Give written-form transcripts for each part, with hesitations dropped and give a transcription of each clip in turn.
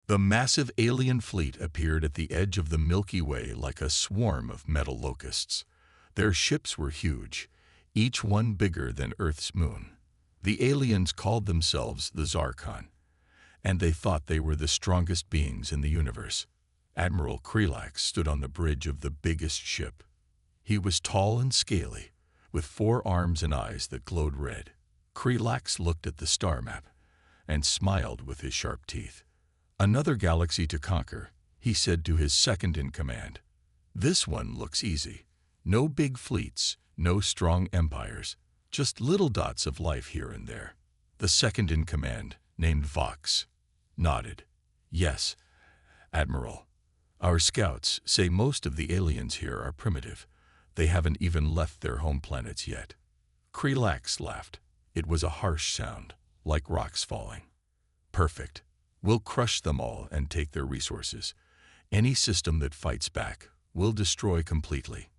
The massive alien fleet appeared at the edge of the Milky Way like a swarm of metal locusts. Their ships were huge, each one bigger than Earth's moon. The aliens called themselves the Zaron, and they thought they were the strongest beings in the universe. Admiral Krelax stood on the bridge of the biggest ship. He was tall and scaly, with 4 arms and eyes that glowed red. Krelax looked at the star map and smiled with his sharp teeth. "Another galaxy to conquer," he said to his second-in-command. "This one looks easy. No big fleets, no strong empires, just little dots of life here and there." The second-in-command, named Vox, nodded. "Yes, Admiral. Our scouts say most of the aliens here are primitive. They haven't even left their home planets yet." Krelax laughed. It was a harsh sound, like rocks falling. "Perfect. We'll crush them all and take their resources. Any system that fights back, we'll destroy completely."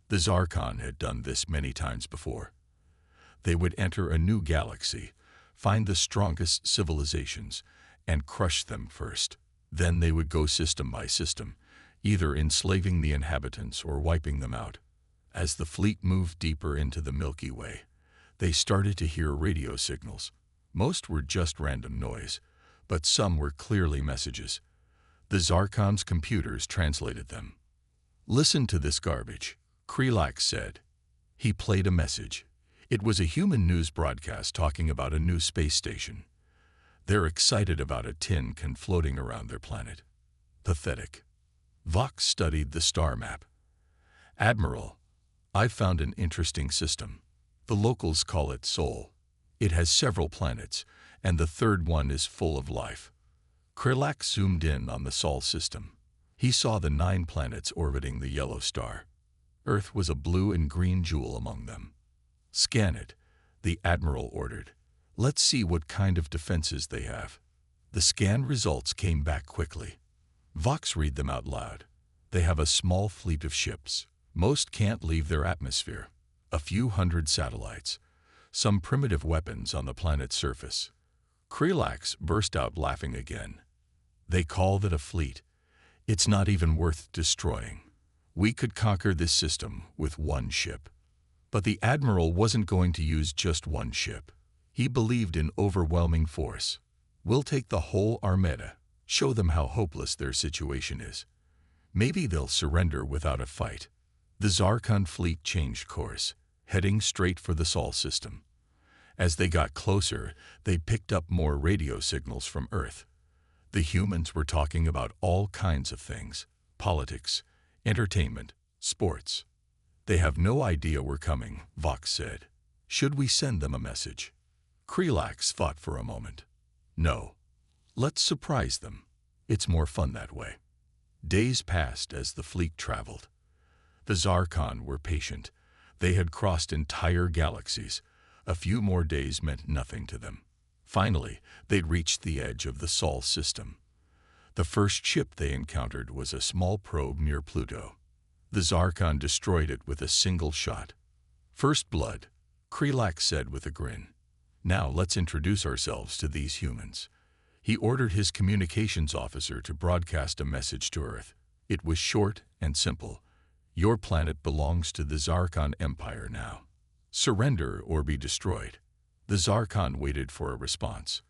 The Zaron had done this many times before. They would enter a new galaxy, find the strongest civilizations, and crush them first. Then they would go system by system, either enslaving the inhabitants or wiping them out. As the fleet moved deeper into the Milky Way, they started to hear radio signals. Most were just random noise, but some were clearly messages. The Zaron's computers translated them. "Listen to this garbage," Krelax said. He played a message. It was a human news broadcast talking about a new space station. They're excited about a tin can floating around their planet. Pathetic. Vox studied the star map. "Admiral, I've found an interesting system. The locals call it Sol. It has several planets, and the third one is full of life." Krelax zoomed in on the Sol system. He saw the 9 planets orbiting the yellow star. Earth was a blue and green jewel among them. "Scan it," the Admiral ordered. "Let's see what kind of defenses they have." The scan results came back quickly. Vox read them out loud. "They have a small fleet of ships. Most can't leave their atmosphere. A few hundred satellites. Some primitive weapons on the planet's surface." Krelax burst out laughing again. "They call that a fleet. It's not even worth destroying. We could conquer this system with 1 ship." But the Admiral wasn't going to use just 1 ship. He believed in overwhelming force. "We'll take the whole armada, show them how hopeless their situation is. Maybe they'll surrender without a fight." The Zaron fleet changed course, heading straight for the Sol system. As they got closer, they picked up more radio signals from Earth. The humans were talking about all kinds of things: politics, entertainment, sports. "They have no idea we're coming," Vox said. "Should we send them a message?" Krelax thought for a moment. "No. Let's surprise them. It's more fun that way." Days passed as the fleet traveled. The Zaron were patient. They had crossed entire galaxies. A few more days meant nothing to them. Finally, they'd reached the edge of the Sol system. The first ship they encountered was a small probe near Pluto. The Zaron destroyed it with a single shot. "First blood," Krelax said with a grin. "Now let's introduce ourselves to these humans." He ordered his communications officer to broadcast a message to Earth. It was short and simple. "Your planet belongs to the Zaron Empire now. Surrender or be destroyed." The Zaron waited for a response.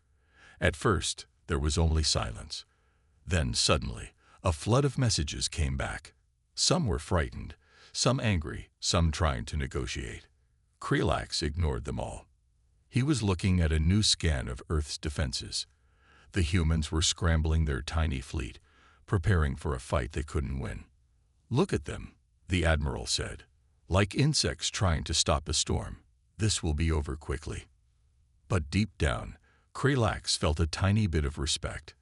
At first, there was only silence. Then, suddenly, a flood of messages came back. Some were frightened, some angry, some trying to negotiate. Krelax ignored them all. He was looking at a new scan of Earth's defenses. The humans were scrambling their tiny fleet, preparing for a fight they couldn't win. "Look at them," the Admiral said. "Like insects trying to stop a storm. This will be over quickly." But deep down, Krelax felt a tiny bit of respect.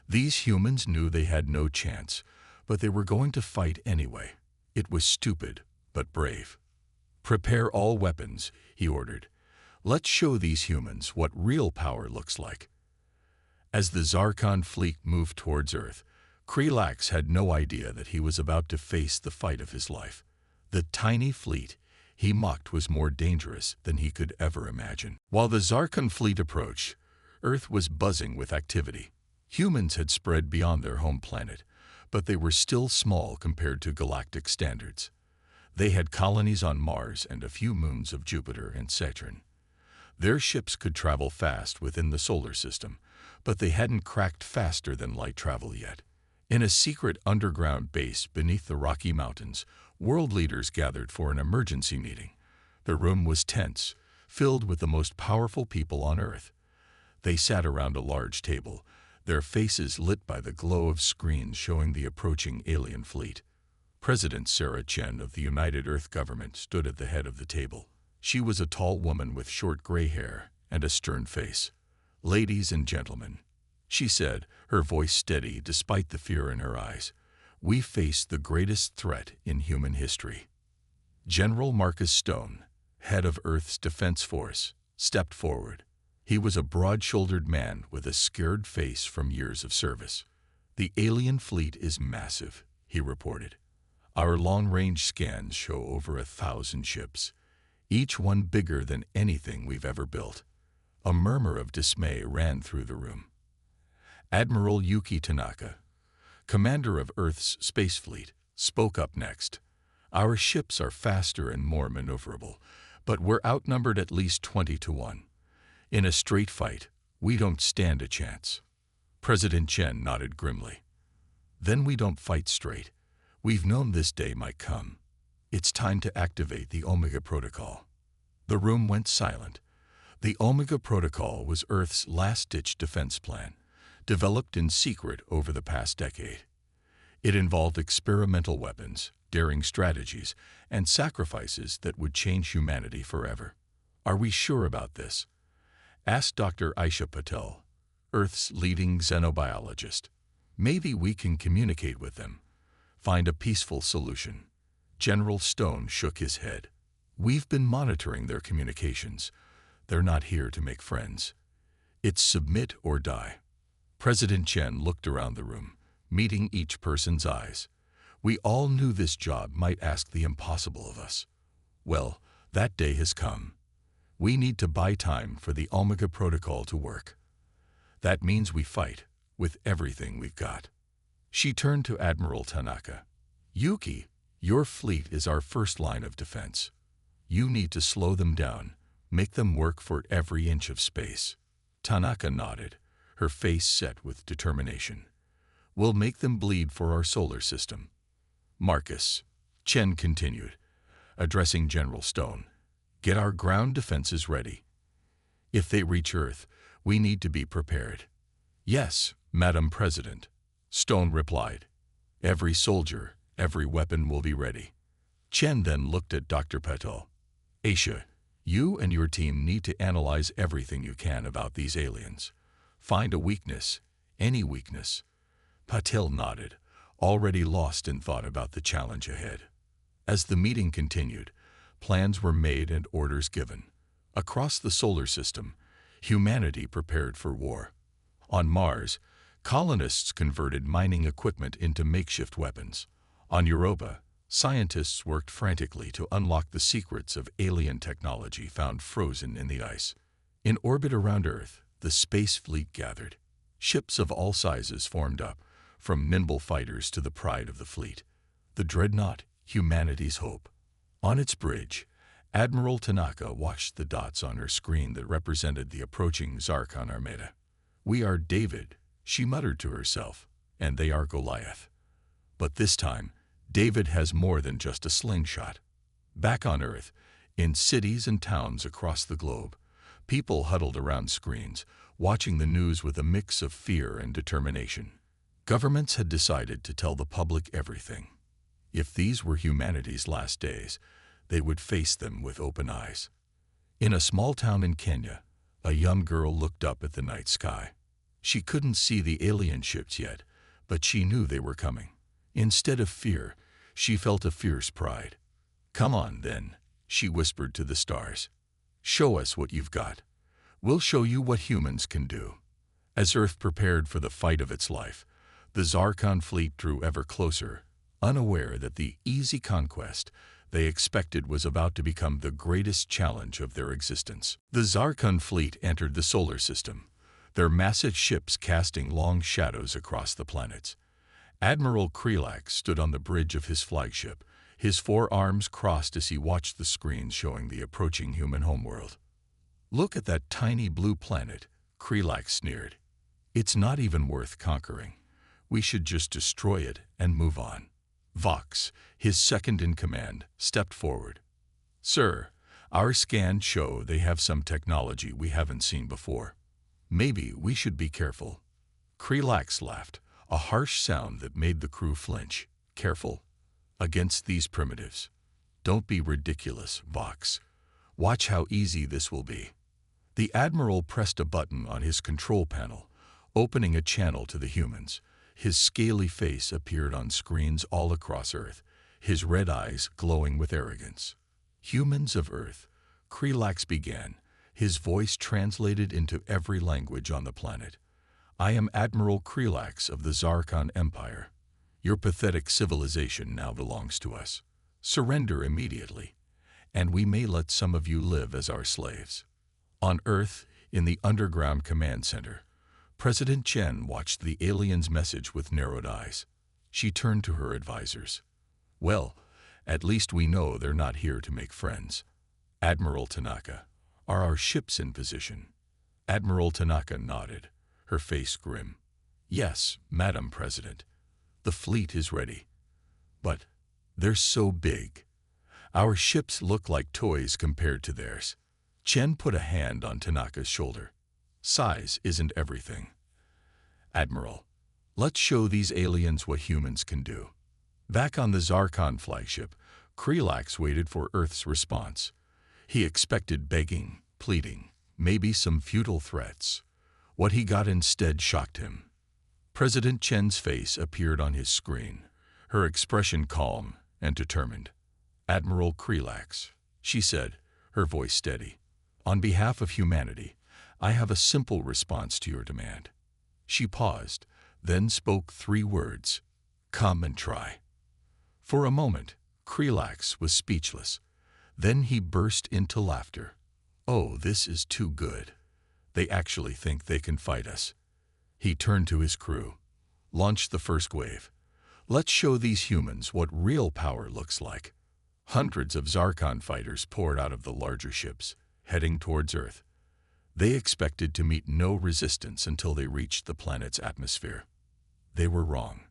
These humans knew they had no chance, but they were going to fight anyway. It was stupid, but brave. "Prepare all weapons," he ordered. "Let's show these humans what real power looks like." As the Zaron fleet moved towards Earth, Krelax had no idea that he was about to face the fight of his life. The tiny fleet he mocked was more dangerous than he could ever imagine. While the Zaron fleet approached, Earth was buzzing with activity. Humans had spread beyond their home planet, but they were still small compared to galactic standards. They had colonies on Mars and a few moons of Jupiter and Saturn. Their ships could travel fast within the solar system, but they hadn't cracked faster than light travel yet. In a secret underground base beneath the Rocky Mountains, world leaders gathered for an emergency meeting. The room was tense, filled with the most powerful people on Earth. They sat around a large table, their faces lit by the glow of screens showing the approaching alien fleet. President Sarah Chen of the United Earth Government stood at the head of the table. She was a tall woman with short gray hair and a stern face. "Ladies and gentlemen," she said, her voice steady despite the fear in her eyes, "we face the greatest threat in human history." General Marcus Stone, head of Earth's Defense Force, stepped forward. He was a broad-shouldered man with a scared face from years of service. "The alien fleet is massive," he reported. "Our long-range scans show over 1,000 ships, each one bigger than anything we've ever built." A murmur of dismay ran through the room. Admiral Yuki Tanaka, commander of Earth's space fleet, spoke up next. "Our ships are faster and more maneuverable, but we're outnumbered at least 20 to 1. In a straight fight, we don't stand a chance." President Chen nodded grimly. "Then we don't fight straight. We've known this day might come. It's time to activate the Omega Protocol." The room went silent. The Omega Protocol was Earth's last-ditch defense plan, developed in secret over the past decade. It involved experimental weapons, daring strategies, and sacrifices that would change humanity forever. "Are we sure about this?" asked Dr. Aisha Patel, Earth's leading xenobiologist. "Maybe we can communicate with them, find a peaceful solution." General Stone shook his head. "We've been monitoring their communications. They're not here to make friends. It's submit or die." President Chen looked around the room, meeting each person's eyes. "We all knew this job might ask the impossible of us. Well, that day has come. We need to buy time for the Omega Protocol to work. That means we fight with everything we've got." She turned to Admiral Tanaka. "Yuki, your fleet is our first line of defense. You need to slow them down, make them work for every inch of space." Tanaka nodded, her face set with determination. "We'll make them bleed for our solar system." "Marcus," Chen continued, addressing General Stone, "get our ground defenses ready. If they reach Earth, we need to be prepared." "Yes, Madam President," Stone replied. "Every soldier, every weapon will be ready." Chen then looked at Dr. Patel. "Aisha, you and your team need to analyze everything you can about these aliens. Find a weakness, any weakness." Patel nodded, already lost in thought about the challenge ahead. As the meeting continued, plans were made and orders given. Across the solar system, humanity prepared for war. On Mars, colonists converted mining equipment into makeshift weapons. On Europa, scientists worked frantically to unlock the secrets of alien technology found frozen in the ice. In orbit around Earth, the space fleet gathered. Ships of all sizes formed up, from nimble fighters to the pride of the fleet. The dreadnought, humanity's hope. On its bridge, Admiral Tanaka watched the dots on her screen that represented the approaching Zaron Armada. "We are David," she muttered to herself, "and they are Goliath. But this time, David has more than just a slingshot." Back on Earth, in cities and towns across the globe, people huddled around screens, watching the news with a mix of fear and determination. Governments had decided to tell the public everything. If these were humanity's last days, they would face them with open eyes. In a small town in Kenya, a young girl looked up at the night sky. She couldn't see the alien ships yet, but she knew they were coming. Instead of fear, she felt a fierce pride. "Come on, then," she whispered to the stars. "Show us what you've got. We'll show you what humans can do." As Earth prepared for the fight of its life, the Zaron fleet drew ever closer, unaware that the easy conquest they expected was about to become the greatest challenge of their existence. The Zaron fleet entered the solar system, their massive ships casting long shadows across the planets. Admiral Krelax stood on the bridge of his flagship, his forearms crossed as he watched the screens showing the approaching human homeworld. "Look at that tiny blue planet," Krelax sneered. "It's not even worth conquering. We should just destroy it and move on." Vox, his second-in-command, stepped forward. "Sir, our scans show they have some technology we haven't seen before. Maybe we should be careful." Krelax laughed, a harsh sound that made the crew flinch. "Careful? Against these primitives? Don't be ridiculous, Vox. Watch how easy this will be." The Admiral pressed a button on his control panel, opening a channel to the humans. His scaly face appeared on screens all across Earth, his red eyes glowing with arrogance. "Humans of Earth," Krelax began, his voice translated into every language on the planet. "I am Admiral Krelax of the Zarkon Empire. Your pathetic civilization now belongs to us. Surrender immediately, and we may let some of you live as our slaves." On Earth, in the underground command center, President Chen watched the alien's message with narrowed eyes. She turned to her advisors. "Well, at least we know they're not here to make friends. Admiral Tanaka, are our ships in position?" Admiral Tanaka nodded, her face grim. "Yes, Madam President. The fleet is ready. But they're so big. Our ships look like toys compared to theirs." Chen put a hand on Tanaka's shoulder. "Size isn't everything. Admiral, let's show these aliens what humans can do." Back on the Zarkon flagship, Krelax waited for Earth's response. He expected begging, pleading, maybe some futile threats. What he got instead shocked him. President Chen's face appeared on his screen, her expression calm and determined. "Admiral Krelax," she said, her voice steady. "On behalf of humanity, I have a simple response to your demand." She paused, then spoke 3 words: "Come and try." For a moment, Krelax was speechless. Then he burst into laughter. "Oh, this is too good. They actually think they can fight us." He turned to his crew. "Launch the first wave. Let's show these humans what real power looks like." Hundreds of Zarkon fighters poured out of the larger ships, heading towards Earth. They expected to meet no resistance until they reached the planet's atmosphere. They were wrong.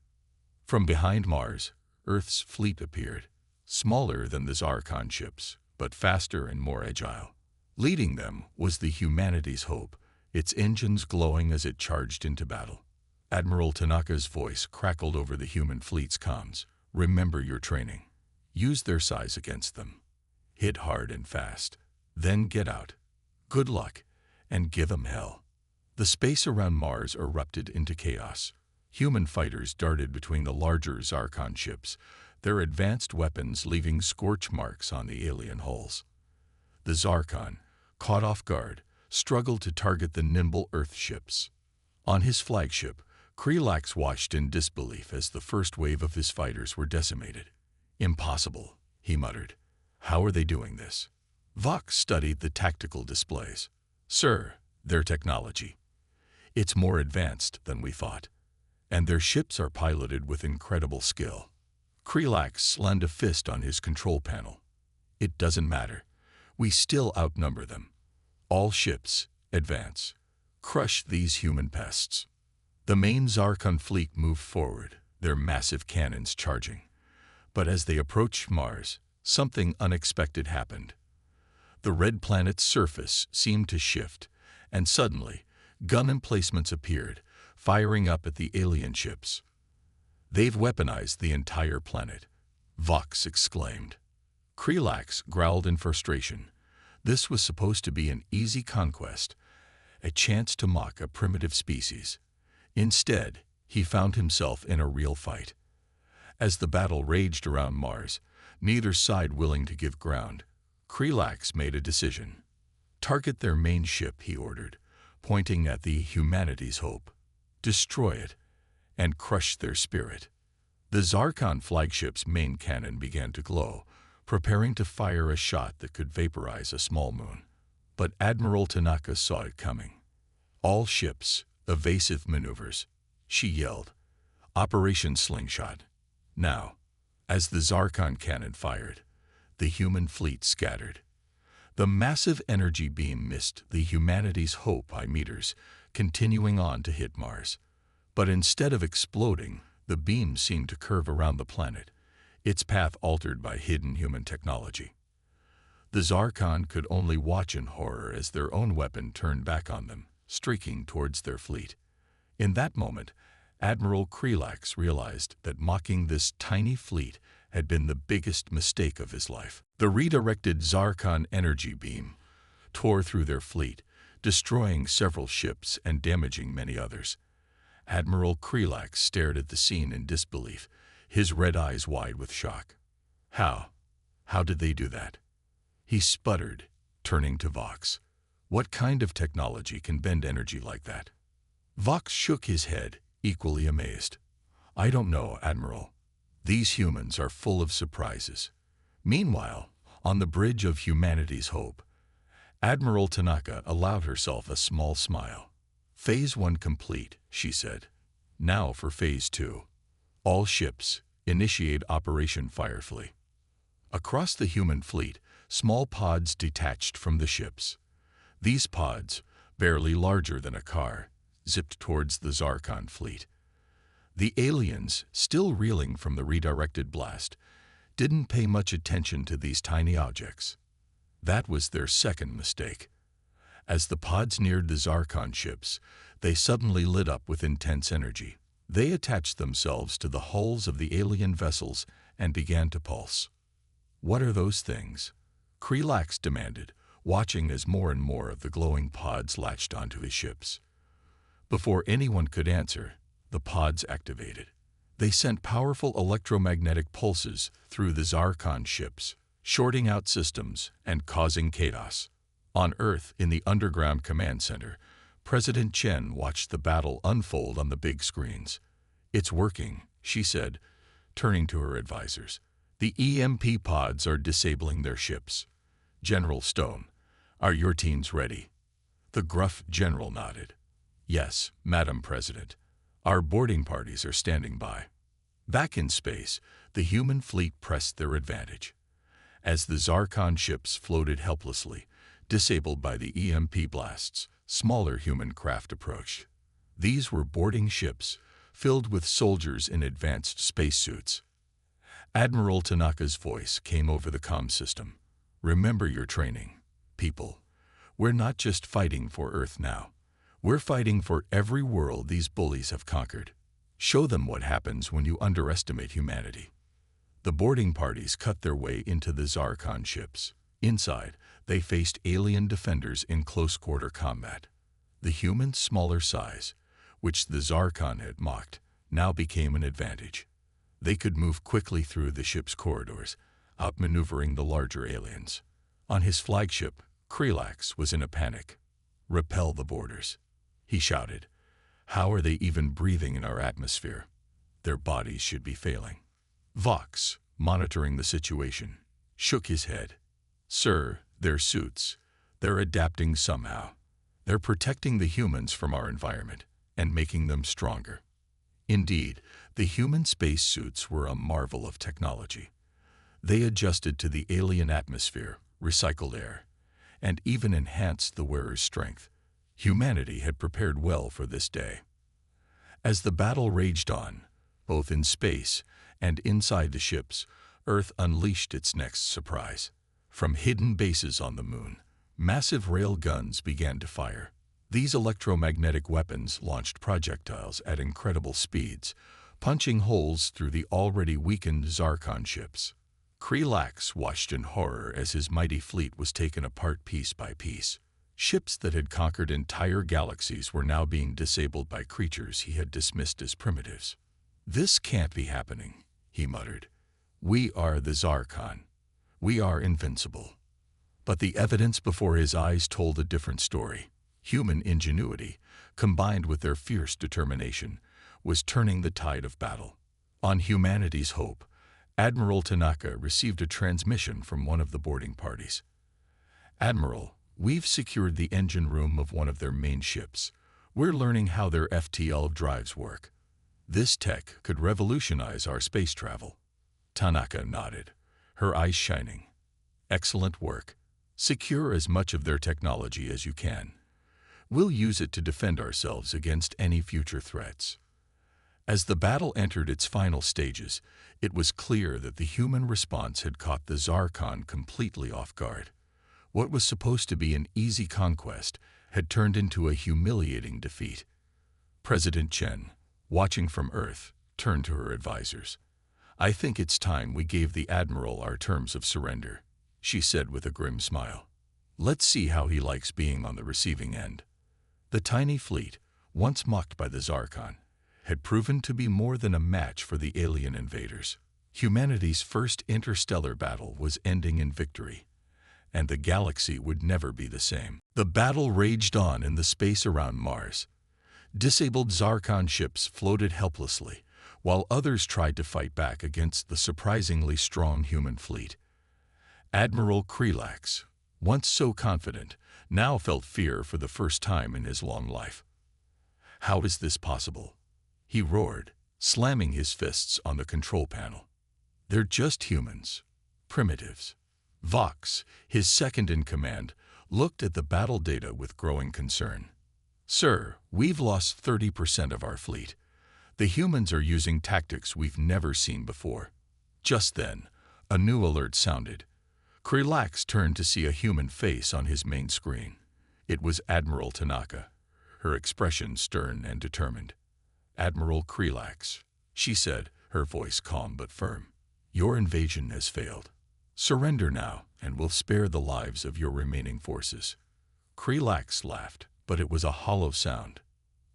From behind Mars, Earth's fleet appeared, smaller than the Zarkon ships, but faster and more agile. Leading them was the humanity's hope, its engines glowing as it charged into battle. Admiral Tanaka's voice crackled over the human fleet's comms. "Remember your training. Use their size against them. Hit hard and fast. Then get out. Good luck, and give 'em hell." The space around Mars erupted into chaos. Human fighters darted between the larger Zarkon ships, their advanced weapons leaving scorch marks on the alien hulls. The Zarkon, caught off guard, struggled to target the nimble Earth ships. On his flagship, Krelax watched in disbelief as the first wave of his fighters were decimated. "Impossible," he muttered. "How are they doing this?" Vox studied the tactical displays. "Sir, their technology. It's more advanced than we thought. And their ships are piloted with incredible skill." Krelax slammed a fist on his control panel. "It doesn't matter. We still outnumber them. All ships, advance. Crush these human pests." The main Zarkon fleet moved forward, their massive cannons charging. But as they approached Mars, something unexpected happened. The red planet's surface seemed to shift, and suddenly, gun emplacements appeared, firing up at the alien ships. "They've weaponized the entire planet," Vox exclaimed. Krelax growled in frustration. This was supposed to be an easy conquest, a chance to mock a primitive species. Instead, he found himself in a real fight. As the battle raged around Mars, neither side willing to give ground, Krelax made a decision. "Target their main ship," he ordered, pointing at the humanity's hope. "Destroy it, and crush their spirit." The Zarkon flagship's main cannon began to glow, preparing to fire a shot that could vaporize a small moon. But Admiral Tanaka saw it coming. All ships, evasive maneuvers, she yelled. Operation Slingshot. Now, as the Zarkon cannon fired, the human fleet scattered. The massive energy beam missed the humanity's hope by meters, continuing on to hit Mars. But instead of exploding, the beam seemed to curve around the planet, its path altered by hidden human technology. The Zarkon could only watch in horror as their own weapon turned back on them, streaking towards their fleet. In that moment, Admiral Krelax realized that mocking this tiny fleet had been the biggest mistake of his life. The redirected Zarkon energy beam tore through their fleet, destroying several ships and damaging many others. Admiral Krelax stared at the scene in disbelief, his red eyes wide with shock. How did they do that? He sputtered, turning to Vox. What kind of technology can bend energy like that? Vox shook his head, equally amazed. I don't know, Admiral. These humans are full of surprises. Meanwhile, on the bridge of humanity's hope, Admiral Tanaka allowed herself a small smile. Phase 1 complete, she said. Now for Phase 2. All ships, initiate Operation Firefly. Across the human fleet, small pods detached from the ships. These pods, barely larger than a car, zipped towards the Zarkon fleet. The aliens, still reeling from the redirected blast, didn't pay much attention to these tiny objects. That was their second mistake. As the pods neared the Zarkon ships, they suddenly lit up with intense energy. They attached themselves to the hulls of the alien vessels and began to pulse. What are those things? Krelax demanded, watching as more and more of the glowing pods latched onto his ships. Before anyone could answer, the pods activated. They sent powerful electromagnetic pulses through the Zarkon ships, shorting out systems and causing chaos. On Earth, in the underground command center, President Chen watched the battle unfold on the big screens. It's working, she said, turning to her advisors. The EMP pods are disabling their ships. General Stone, are your teams ready? The gruff general nodded. Yes, Madam President. Our boarding parties are standing by. Back in space, the human fleet pressed their advantage. As the Zarkon ships floated helplessly, disabled by the EMP blasts, smaller human craft approached. These were boarding ships, filled with soldiers in advanced spacesuits. Admiral Tanaka's voice came over the comm system. Remember your training, people. We're not just fighting for Earth now. We're fighting for every world these bullies have conquered. Show them what happens when you underestimate humanity. The boarding parties cut their way into the Zarkon ships. Inside, they faced alien defenders in close-quarter combat. The human's smaller size, which the Zarkon had mocked, now became an advantage. They could move quickly through the ship's corridors, outmaneuvering the larger aliens. On his flagship, Krelax was in a panic. Repel the boarders, he shouted. How are they even breathing in our atmosphere? Their bodies should be failing. Vox, monitoring the situation, shook his head. Sir, their suits. They're adapting somehow. They're protecting the humans from our environment and making them stronger. Indeed, the human space suits were a marvel of technology. They adjusted to the alien atmosphere, recycled air, and even enhanced the wearer's strength. Humanity had prepared well for this day. As the battle raged on, both in space and inside the ships, Earth unleashed its next surprise. From hidden bases on the moon, massive rail guns began to fire. These electromagnetic weapons launched projectiles at incredible speeds, punching holes through the already weakened Zarkon ships. Krelax watched in horror as his mighty fleet was taken apart piece by piece. Ships that had conquered entire galaxies were now being disabled by creatures he had dismissed as primitives. This can't be happening, he muttered. We are the Zarkon. We are invincible. But the evidence before his eyes told a different story. Human ingenuity, combined with their fierce determination, was turning the tide of battle. On humanity's hope, Admiral Tanaka received a transmission from one of the boarding parties. Admiral, we've secured the engine room of one of their main ships. We're learning how their FTL drives work. This tech could revolutionize our space travel." Tanaka nodded, her eyes shining. "Excellent work. Secure as much of their technology as you can. We'll use it to defend ourselves against any future threats." As the battle entered its final stages, it was clear that the human response had caught the Zarkon completely off guard. What was supposed to be an easy conquest had turned into a humiliating defeat. President Chen, watching from Earth, turned to her advisors. "I think it's time we gave the Admiral our terms of surrender," she said with a grim smile. "Let's see how he likes being on the receiving end." The tiny fleet, once mocked by the Zarkon, had proven to be more than a match for the alien invaders. Humanity's first interstellar battle was ending in victory, and the galaxy would never be the same. The battle raged on in the space around Mars. Disabled Zarkon ships floated helplessly, while others tried to fight back against the surprisingly strong human fleet. Admiral Krelax, once so confident, now felt fear for the first time in his long life. "How is this possible?" he roared, slamming his fists on the control panel. "They're just humans, primitives." Vox, his second-in-command, looked at the battle data with growing concern. "Sir, we've lost 30% of our fleet. The humans are using tactics we've never seen before." Just then, a new alert sounded. Krelax turned to see a human face on his main screen. It was Admiral Tanaka, her expression stern and determined. "Admiral Krelax," she said, her voice calm but firm. "Your invasion has failed. Surrender now, and we'll spare the lives of your remaining forces." Krelax laughed, but it was a hollow sound.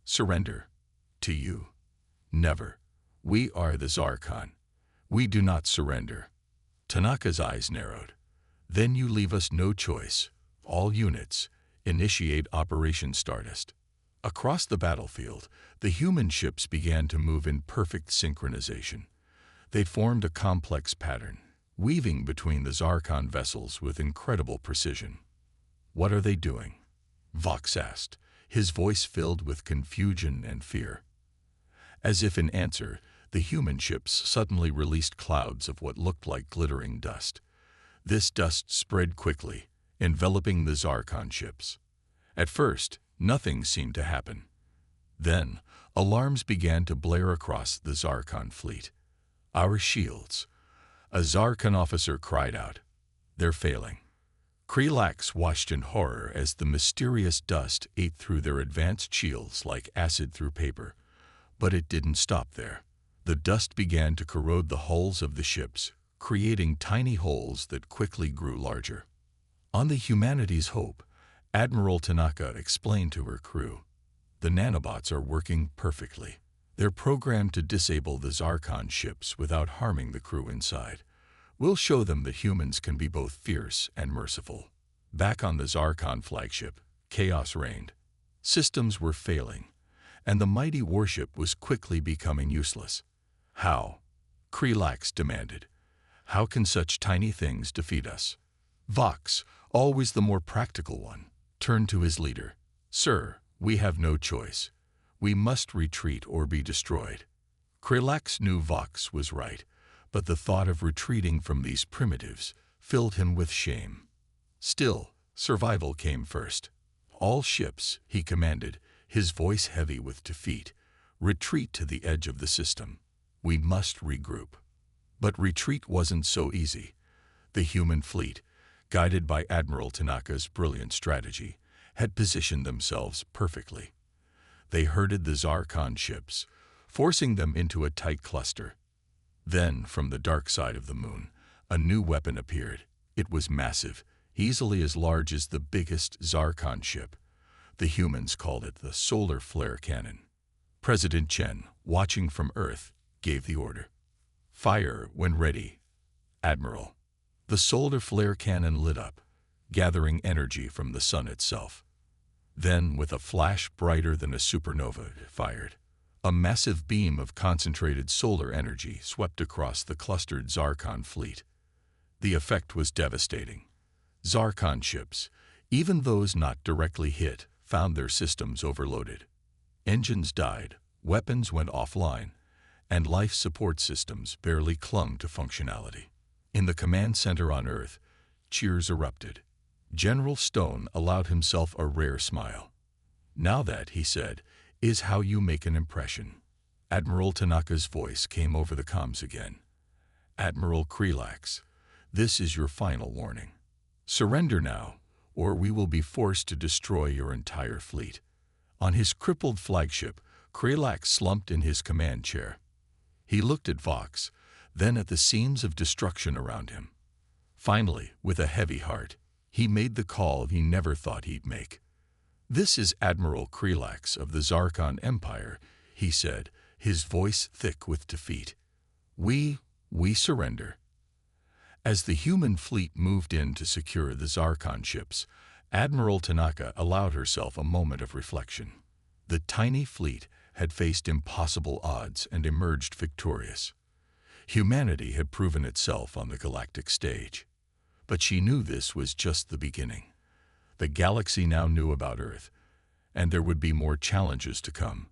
"Surrender? To you? Never. We are the Zarkon. We do not surrender." Tanaka's eyes narrowed. "Then you leave us no choice. All units, initiate Operation Stardust." Across the battlefield, the human ships began to move in perfect synchronization. They formed a complex pattern, weaving between the Zarkon vessels with incredible precision. "What are they doing?" Vox asked, his voice filled with confusion and fear. As if in answer, the human ships suddenly released clouds of what looked like glittering dust. This dust spread quickly, enveloping the Zarkon ships. At first, nothing seemed to happen. Then, alarms began to blare across the Zarkon fleet. "Our shields!" A Zarkon officer cried out. "They're failing." Krelax watched in horror as the mysterious dust ate through their advanced shields like acid through paper. But it didn't stop there. The dust began to corrode the hulls of the ships, creating tiny holes that quickly grew larger. On the Humanity's Hope, Admiral Tanaka explained to her crew, "The nanobots are working perfectly. They're programmed to disable the Zarkon ships without harming the crew inside. We'll show them that humans can be both fierce and merciful." Back on the Zarkon flagship, chaos reigned. Systems were failing, and the mighty warship was quickly becoming useless. "How?" Krelax demanded. "How can such tiny things defeat us?" Vox, always the more practical one, turned to his leader. "Sir, we have no choice. We must retreat or be destroyed." Krelax knew Vox was right, but the thought of retreating from these primitives filled him with shame. Still, survival came first. "All ships," he commanded, his voice heavy with defeat, "retreat to the edge of the system. We must regroup." But retreat wasn't so easy. The human fleet, guided by Admiral Tanaka's brilliant strategy, had positioned themselves perfectly. They herded the Zarkon ships, forcing them into a tight cluster. Then, from the dark side of the moon, a new weapon appeared. It was massive, easily as large as the biggest Zarkon ship. The humans called it the solar flare cannon. President Chen, watching from Earth, gave the order. "Fire when ready, Admiral." The solar flare cannon lit up, gathering energy from the sun itself. Then, with a flash brighter than a supernova, it fired. A massive beam of concentrated solar energy swept across the clustered Zarkon fleet. The effect was devastating. Zarkon ships, even those not directly hit, found their systems overloaded. Engines died, weapons went offline, and life support systems barely clung to functionality. In the command center on Earth, cheers erupted. General Stone allowed himself a rare smile. "Now that," he said, "is how you make an impression." Admiral Tanaka's voice came over the comms again. "Admiral Krelax, this is your final warning. Surrender now, or we will be forced to destroy your entire fleet." On his crippled flagship, Krelax slumped in his command chair. He looked at Vox, then at the scenes of destruction around him. Finally, with a heavy heart, he made the call he never thought he'd make. "This is Admiral Krelax of the Zarkon Empire," he said, his voice thick with defeat. We surrender." As the human fleet moved in to secure the Zarkon ships, Admiral Tanaka allowed herself a moment of reflection. The tiny fleet had faced impossible odds and emerged victorious. Humanity had proven itself on the galactic stage. But she knew this was just the beginning. The galaxy now knew about Earth, and there would be more challenges to come.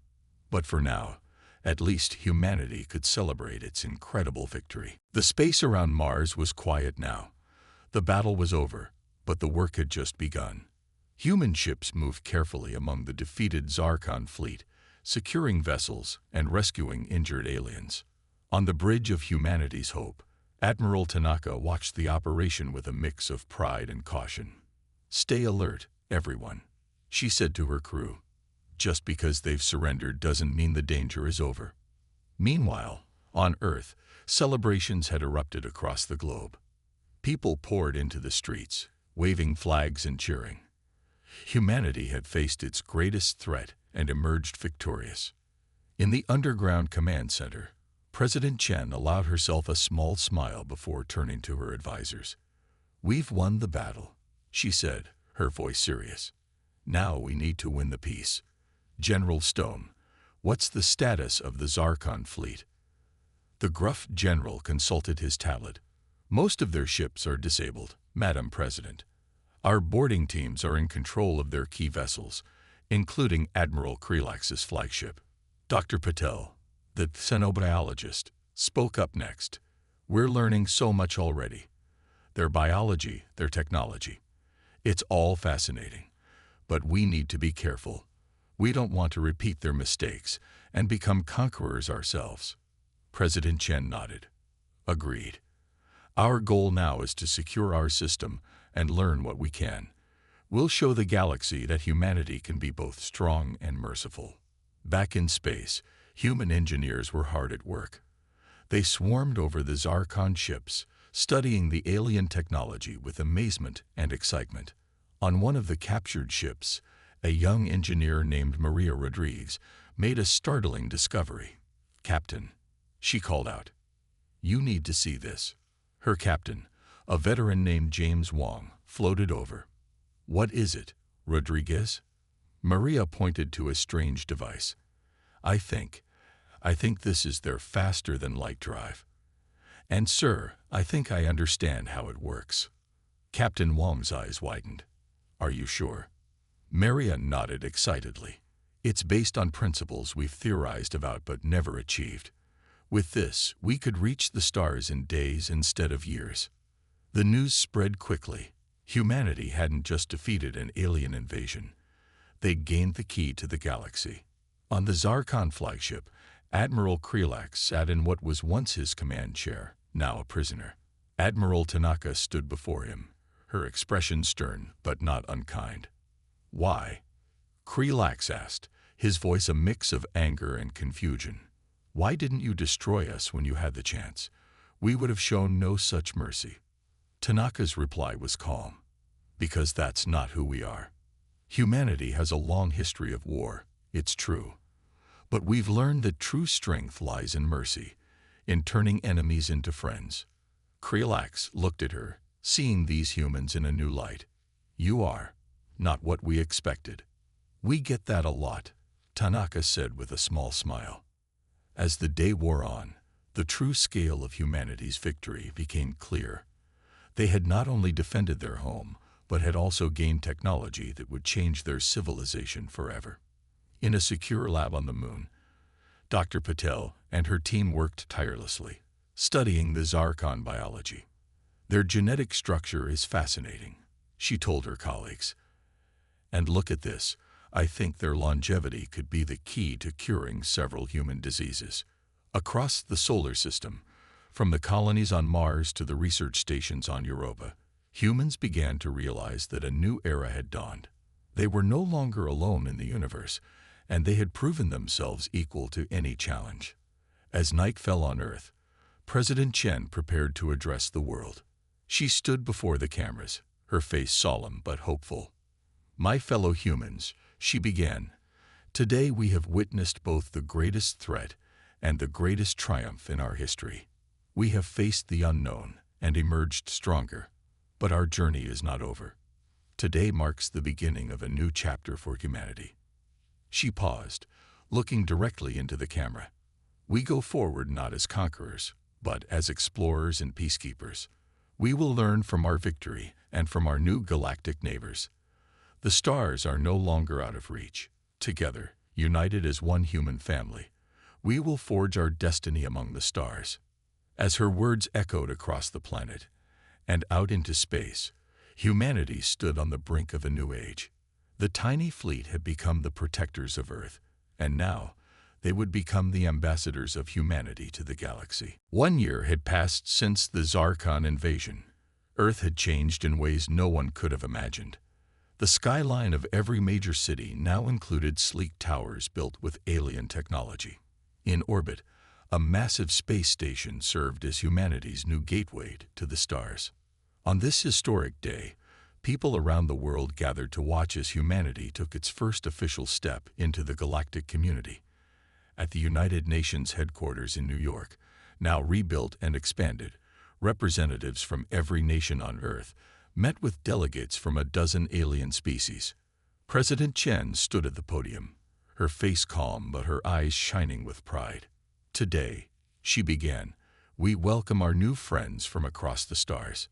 But for now, at least humanity could celebrate its incredible victory. The space around Mars was quiet now. The battle was over, but the work had just begun. Human ships moved carefully among the defeated Zarkon fleet, securing vessels and rescuing injured aliens. On the bridge of humanity's hope, Admiral Tanaka watched the operation with a mix of pride and caution. "Stay alert, everyone," she said to her crew. "Just because they've surrendered doesn't mean the danger is over." Meanwhile, on Earth, celebrations had erupted across the globe. People poured into the streets, waving flags and cheering. Humanity had faced its greatest threat and emerged victorious. In the underground command center, President Chen allowed herself a small smile before turning to her advisors. "We've won the battle," she said, her voice serious. "Now we need to win the peace. General Stone, what's the status of the Zarkon fleet?" The gruff general consulted his tablet. "Most of their ships are disabled, Madam President. Our boarding teams are in control of their key vessels, including Admiral Krelax's flagship." Dr. Patel, the xenobiologist, spoke up next. "We're learning so much already. Their biology, their technology. It's all fascinating. But we need to be careful. We don't want to repeat their mistakes and become conquerors ourselves." President Chen nodded. "Agreed. Our goal now is to secure our system and learn what we can. We'll show the galaxy that humanity can be both strong and merciful." Back in space, human engineers were hard at work. They swarmed over the Zarkon ships, studying the alien technology with amazement and excitement. On one of the captured ships, a young engineer named Maria Rodriguez made a startling discovery. "Captain," she called out, "you need to see this." Her captain, a veteran named James Wong, floated over. "What is it, Rodriguez?" Maria pointed to a strange device. I think this is their faster-than-light drive. And, sir, I think I understand how it works." Captain Wong's eyes widened. "Are you sure?" Maria nodded excitedly. "It's based on principles we've theorized about but never achieved. With this, we could reach the stars in days instead of years." The news spread quickly. Humanity hadn't just defeated an alien invasion. They'd gained the key to the galaxy. On the Zarkon flagship, Admiral Krelax sat in what was once his command chair, now a prisoner. Admiral Tanaka stood before him, her expression stern but not unkind. "Why?" Krelax asked, his voice a mix of anger and confusion. "Why didn't you destroy us when you had the chance? We would have shown no such mercy." Tanaka's reply was calm. "Because that's not who we are. Humanity has a long history of war, it's true. But we've learned that true strength lies in mercy, in turning enemies into friends." Krelax looked at her, seeing these humans in a new light. "You are not what we expected." "We get that a lot," Tanaka said with a small smile. As the day wore on, the true scale of humanity's victory became clear. They had not only defended their home, but had also gained technology that would change their civilization forever. In a secure lab on the moon, Dr. Patel and her team worked tirelessly, studying the Zarkon biology. Their genetic structure is fascinating, she told her colleagues. And look at this, I think their longevity could be the key to curing several human diseases. Across the solar system, from the colonies on Mars to the research stations on Europa, humans began to realize that a new era had dawned. They were no longer alone in the universe, and they had proven themselves equal to any challenge. As night fell on Earth, President Chen prepared to address the world. She stood before the cameras, her face solemn but hopeful. My fellow humans, she began, today we have witnessed both the greatest threat and the greatest triumph in our history. We have faced the unknown and emerged stronger, but our journey is not over. Today marks the beginning of a new chapter for humanity. She paused, looking directly into the camera. We go forward not as conquerors, but as explorers and peacekeepers. We will learn from our victory and from our new galactic neighbors. The stars are no longer out of reach. Together, united as one human family, we will forge our destiny among the stars. As her words echoed across the planet and out into space, humanity stood on the brink of a new age. The tiny fleet had become the protectors of Earth, and now they would become the ambassadors of humanity to the galaxy. 1 year had passed since the Zarkon invasion. Earth had changed in ways no one could have imagined. The skyline of every major city now included sleek towers built with alien technology. In orbit, a massive space station served as humanity's new gateway to the stars. On this historic day, people around the world gathered to watch as humanity took its first official step into the galactic community. At the United Nations headquarters in New York, now rebuilt and expanded, representatives from every nation on Earth met with delegates from a dozen alien species. President Chen stood at the podium, her face calm but her eyes shining with pride. Today, she began, we welcome our new friends from across the stars.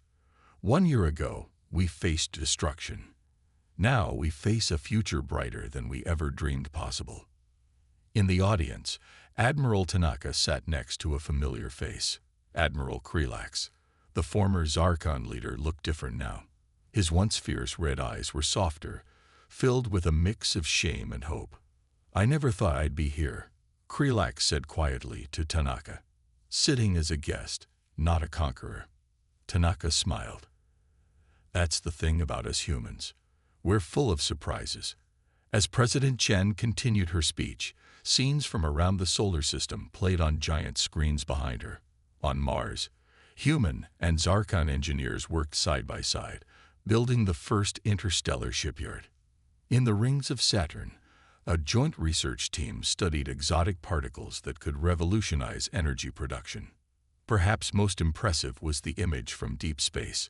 1 year ago, we faced destruction. Now we face a future brighter than we ever dreamed possible. In the audience, Admiral Tanaka sat next to a familiar face, Admiral Krelax. The former Zarkon leader looked different now. His once fierce red eyes were softer, filled with a mix of shame and hope. I never thought I'd be here, Krelax said quietly to Tanaka. Sitting as a guest, not a conqueror. Tanaka smiled. That's the thing about us humans. We're full of surprises. As President Chen continued her speech, scenes from around the solar system played on giant screens behind her. On Mars, human and Zarkon engineers worked side by side, building the first interstellar shipyard. In the rings of Saturn, a joint research team studied exotic particles that could revolutionize energy production. Perhaps most impressive was the image from deep space.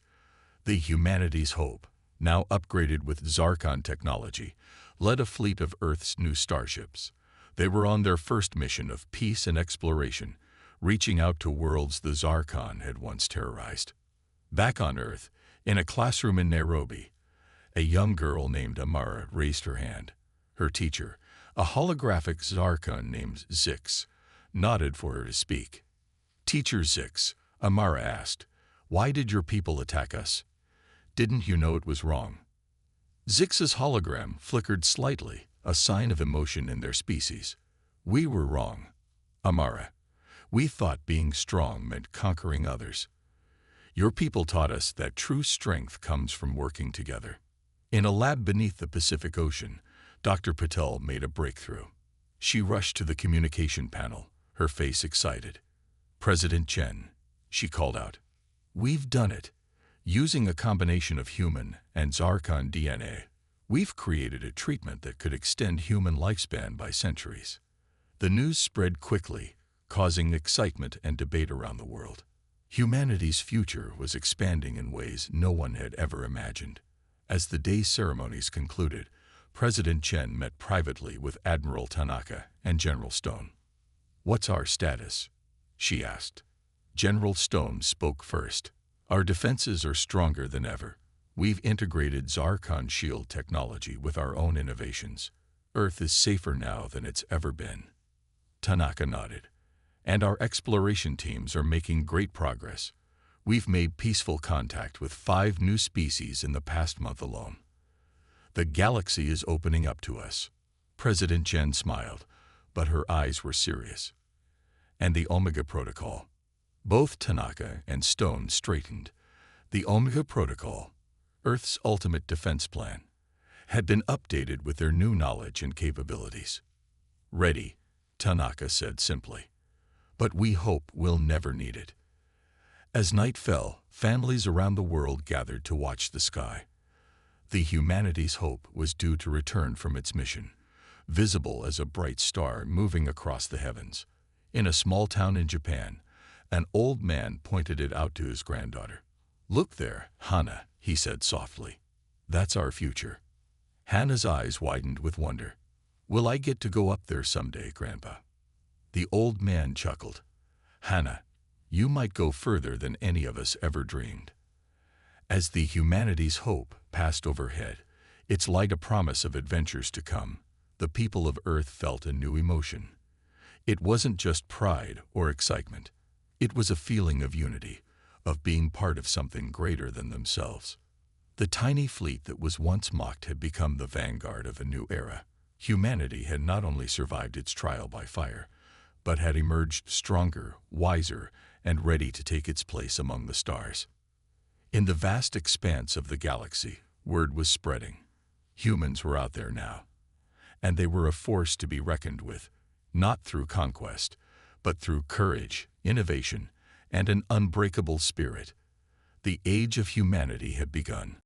The Humanity's Hope, now upgraded with Zarkon technology, led a fleet of Earth's new starships. They were on their first mission of peace and exploration, reaching out to worlds the Zarkon had once terrorized. Back on Earth, in a classroom in Nairobi, a young girl named Amara raised her hand. Her teacher, a holographic Zarkon named Zix, nodded for her to speak. Teacher Zix, Amara asked, why did your people attack us? Didn't you know it was wrong? Zix's hologram flickered slightly, a sign of emotion in their species. We were wrong, Amara. We thought being strong meant conquering others. Your people taught us that true strength comes from working together. In a lab beneath the Pacific Ocean, Dr. Patel made a breakthrough. She rushed to the communication panel, her face excited. President Chen, she called out. We've done it. Using a combination of human and Zarkon DNA, we've created a treatment that could extend human lifespan by centuries. The news spread quickly, causing excitement and debate around the world. Humanity's future was expanding in ways no one had ever imagined. As the day's ceremonies concluded, President Chen met privately with Admiral Tanaka and General Stone. What's our status? She asked. General Stone spoke first. Our defenses are stronger than ever. We've integrated Zarkon shield technology with our own innovations. Earth is safer now than it's ever been. Tanaka nodded. And our exploration teams are making great progress. We've made peaceful contact with 5 new species in the past month alone. The galaxy is opening up to us. President Jen smiled, but her eyes were serious. And the Omega Protocol. Both Tanaka and Stone straightened. The Omega Protocol, Earth's ultimate defense plan, had been updated with their new knowledge and capabilities. Ready, Tanaka said simply. But we hope we'll never need it. As night fell, families around the world gathered to watch the sky. The humanity's hope was due to return from its mission, visible as a bright star moving across the heavens. In a small town in Japan, an old man pointed it out to his granddaughter. "Look there, Hana," he said softly. "That's our future." Hana's eyes widened with wonder. "Will I get to go up there someday, Grandpa?" The old man chuckled. "Hana, you might go further than any of us ever dreamed." As the humanity's hope passed overhead, its light a promise of adventures to come, the people of Earth felt a new emotion. It wasn't just pride or excitement. It was a feeling of unity, of being part of something greater than themselves. The tiny fleet that was once mocked had become the vanguard of a new era. Humanity had not only survived its trial by fire, but had emerged stronger, wiser, and ready to take its place among the stars. In the vast expanse of the galaxy, word was spreading. Humans were out there now, and they were a force to be reckoned with, not through conquest, but through courage, innovation, and an unbreakable spirit. The age of humanity had begun.